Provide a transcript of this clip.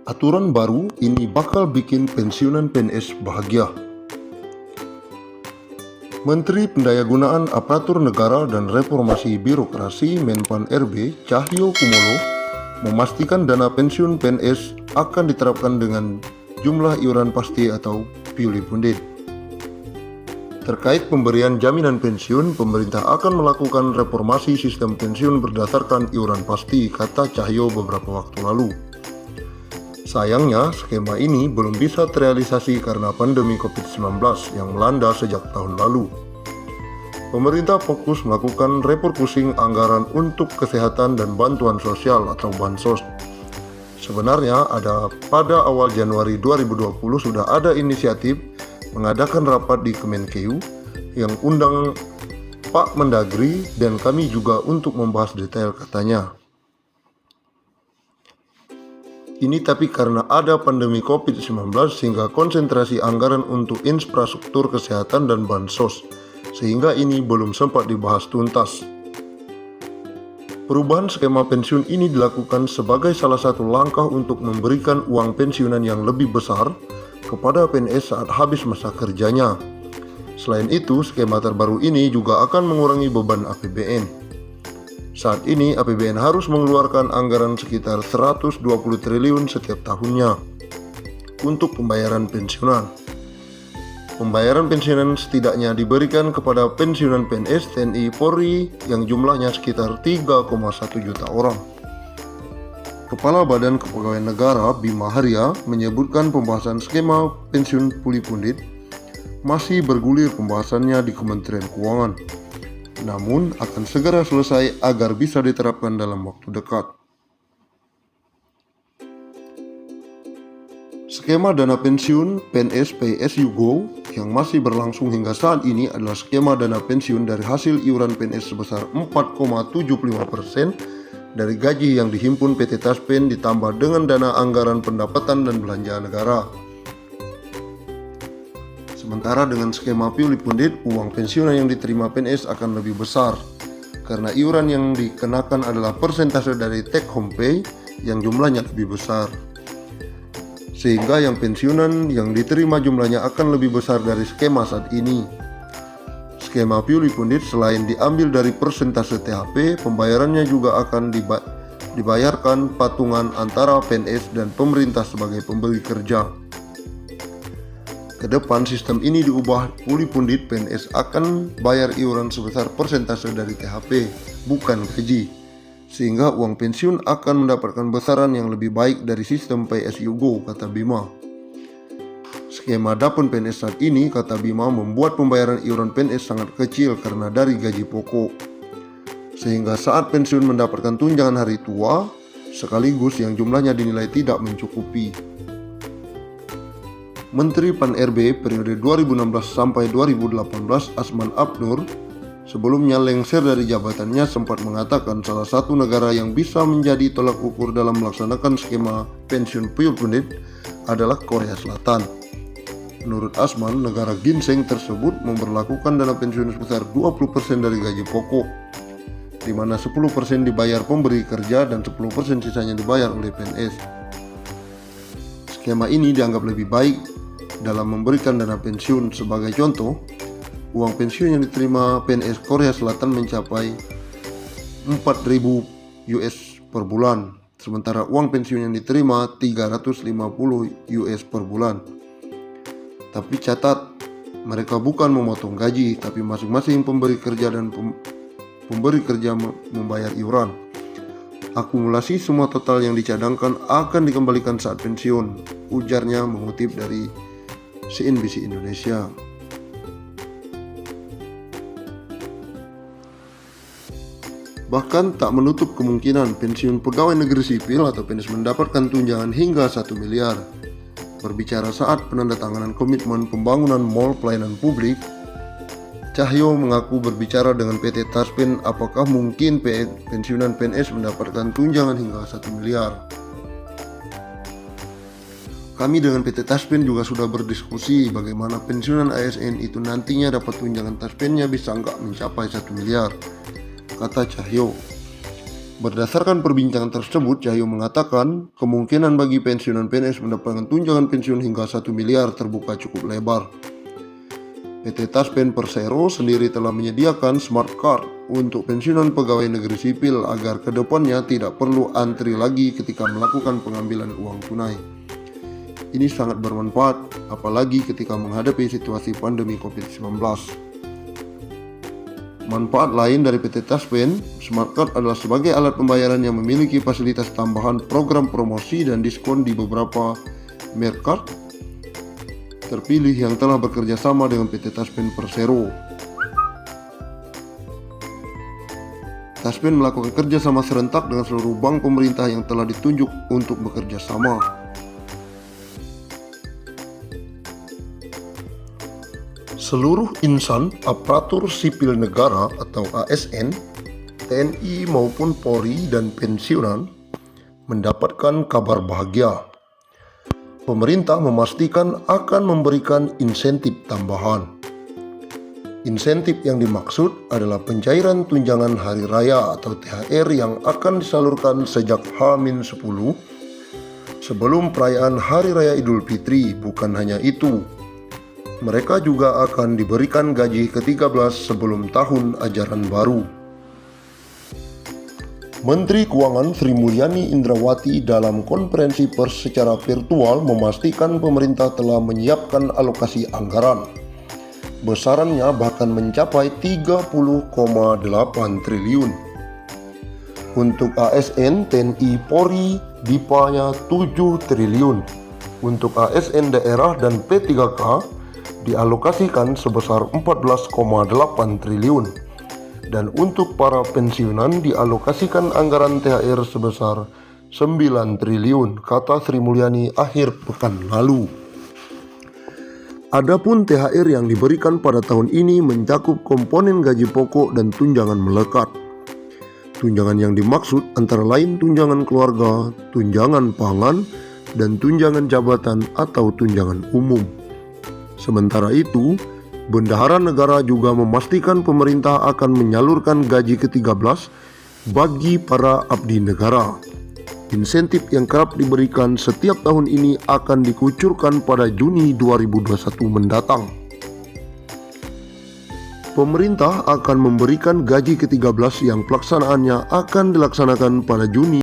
Aturan baru ini bakal bikin pensiunan PNS bahagia. Menteri Pendayagunaan Aparatur Negara dan Reformasi Birokrasi Menpan RB Cahyo Kumolo memastikan dana pensiun PNS akan diterapkan dengan jumlah iuran pasti atau purely funded. Terkait pemberian jaminan pensiun, pemerintah akan melakukan reformasi sistem pensiun berdasarkan iuran pasti, kata Cahyo beberapa waktu lalu. Sayangnya, skema ini belum bisa terrealisasi karena pandemi COVID-19 yang melanda sejak tahun lalu. Pemerintah fokus melakukan refocusing anggaran untuk kesehatan dan bantuan sosial atau bansos. Sebenarnya pada awal Januari 2020 sudah ada inisiatif mengadakan rapat di Kemenkeu yang undang Pak Mendagri dan kami juga untuk membahas detail, katanya. Ini tapi karena ada pandemi COVID-19 sehingga konsentrasi anggaran untuk infrastruktur kesehatan dan bansos, sehingga ini belum sempat dibahas tuntas. Perubahan skema pensiun ini dilakukan sebagai salah satu langkah untuk memberikan uang pensiunan yang lebih besar kepada PNS saat habis masa kerjanya. Selain itu, skema terbaru ini juga akan mengurangi beban APBN. Saat ini APBN harus mengeluarkan anggaran sekitar 120 triliun setiap tahunnya untuk pembayaran pensiunan. Pembayaran pensiunan setidaknya diberikan kepada pensiunan PNS, TNI, Polri yang jumlahnya sekitar 3,1 juta orang. Kepala Badan Kepegawaian Negara Bima Arya menyebutkan pembahasan skema pensiun fully funded masih bergulir pembahasannya di Kementerian Keuangan, namun akan segera selesai agar bisa diterapkan dalam waktu dekat. Skema dana pensiun PNS Pay As You Go yang masih berlangsung hingga saat ini adalah skema dana pensiun dari hasil iuran PNS sebesar 4,75% dari gaji yang dihimpun PT Taspen ditambah dengan dana anggaran pendapatan dan belanja negara. Sementara dengan skema purely funded, uang pensiunan yang diterima PNS akan lebih besar karena iuran yang dikenakan adalah persentase dari take home pay yang jumlahnya lebih besar. Sehingga yang pensiunan yang diterima jumlahnya akan lebih besar dari skema saat ini. Skema purely funded selain diambil dari persentase THP, pembayarannya juga akan dibayarkan patungan antara PNS dan pemerintah sebagai pemberi kerja. Kedepan sistem ini diubah fully funded, PNS akan bayar iuran sebesar persentase dari THP, bukan gaji, sehingga uang pensiun akan mendapatkan besaran yang lebih baik dari sistem Pay As You Go, kata Bima. Skema Dapun PNS saat ini, kata Bima, membuat pembayaran iuran PNS sangat kecil karena dari gaji pokok, sehingga saat pensiun mendapatkan tunjangan hari tua sekaligus yang jumlahnya dinilai tidak mencukupi. Menteri Pan RB periode 2016 sampai 2018 Asman Abnur sebelumnya lengser dari jabatannya sempat mengatakan salah satu negara yang bisa menjadi tolak ukur dalam melaksanakan skema pensiun purely funded adalah Korea Selatan. Menurut Asman, negara ginseng tersebut memberlakukan dana pensiun sebesar 20% dari gaji pokok, di mana 10% dibayar pemberi kerja dan 10% sisanya dibayar oleh PNS. Skema ini dianggap lebih baik dalam memberikan dana pensiun. Sebagai contoh, uang pensiun yang diterima PNS Korea Selatan mencapai 4.000 US per bulan, sementara uang pensiun yang diterima 350 US per bulan. Tapi catat, mereka bukan memotong gaji, tapi masing-masing pemberi kerja dan pemberi kerja membayar iuran. Akumulasi semua total yang dicadangkan akan dikembalikan saat pensiun, ujarnya mengutip dari CNBC Indonesia. Bahkan tak menutup kemungkinan pensiun pegawai negeri sipil atau PNS mendapatkan tunjangan hingga 1 miliar. Berbicara saat penandatanganan komitmen pembangunan mall pelayanan publik, Cahyo mengaku berbicara dengan PT Taspen apakah mungkin pensiunan PNS mendapatkan tunjangan hingga 1 miliar. Kami dengan PT Taspen juga sudah berdiskusi bagaimana pensiunan ASN itu nantinya dapat tunjangan Taspennya bisa nggak mencapai 1 miliar, kata Cahyo. Berdasarkan perbincangan tersebut, Cahyo mengatakan kemungkinan bagi pensiunan PNS mendapatkan tunjangan pensiun hingga 1 miliar terbuka cukup lebar. PT Taspen Persero sendiri telah menyediakan smart card untuk pensiunan pegawai negeri sipil agar kedepannya tidak perlu antri lagi ketika melakukan pengambilan uang tunai. Ini sangat bermanfaat, apalagi ketika menghadapi situasi pandemi COVID-19. Manfaat lain dari PT Taspen, Smart Card adalah sebagai alat pembayaran yang memiliki fasilitas tambahan program promosi dan diskon di beberapa merek card terpilih yang telah bekerja sama dengan PT Taspen Persero. Taspen melakukan kerjasama serentak dengan seluruh bank pemerintah yang telah ditunjuk untuk bekerja sama. Seluruh insan aparatur sipil negara atau ASN, TNI maupun Polri dan pensiunan mendapatkan kabar bahagia. Pemerintah memastikan akan memberikan insentif tambahan. Insentif yang dimaksud adalah pencairan tunjangan hari raya atau THR yang akan disalurkan sejak H-10 sebelum perayaan Hari Raya Idul Fitri. Bukan hanya itu, mereka juga akan diberikan gaji ke-13 sebelum tahun ajaran baru. Menteri Keuangan Sri Mulyani Indrawati dalam konferensi pers secara virtual memastikan pemerintah telah menyiapkan alokasi anggaran. Besarannya bahkan mencapai 30,8 triliun. Untuk ASN, TNI, Polri, DIPA-nya 7 triliun. Untuk ASN daerah dan P3K dialokasikan sebesar 14,8 triliun. Dan untuk para pensiunan dialokasikan anggaran THR sebesar 9 triliun, kata Sri Mulyani akhir pekan lalu. Adapun THR yang diberikan pada tahun ini mencakup komponen gaji pokok dan tunjangan melekat. Tunjangan yang dimaksud antara lain tunjangan keluarga, tunjangan pangan, dan tunjangan jabatan atau tunjangan umum. Sementara itu, Bendahara Negara juga memastikan pemerintah akan menyalurkan gaji ke-13 bagi para abdi negara. Insentif yang kerap diberikan setiap tahun ini akan dikucurkan pada Juni 2021 mendatang. Pemerintah akan memberikan gaji ke-13 yang pelaksanaannya akan dilaksanakan pada Juni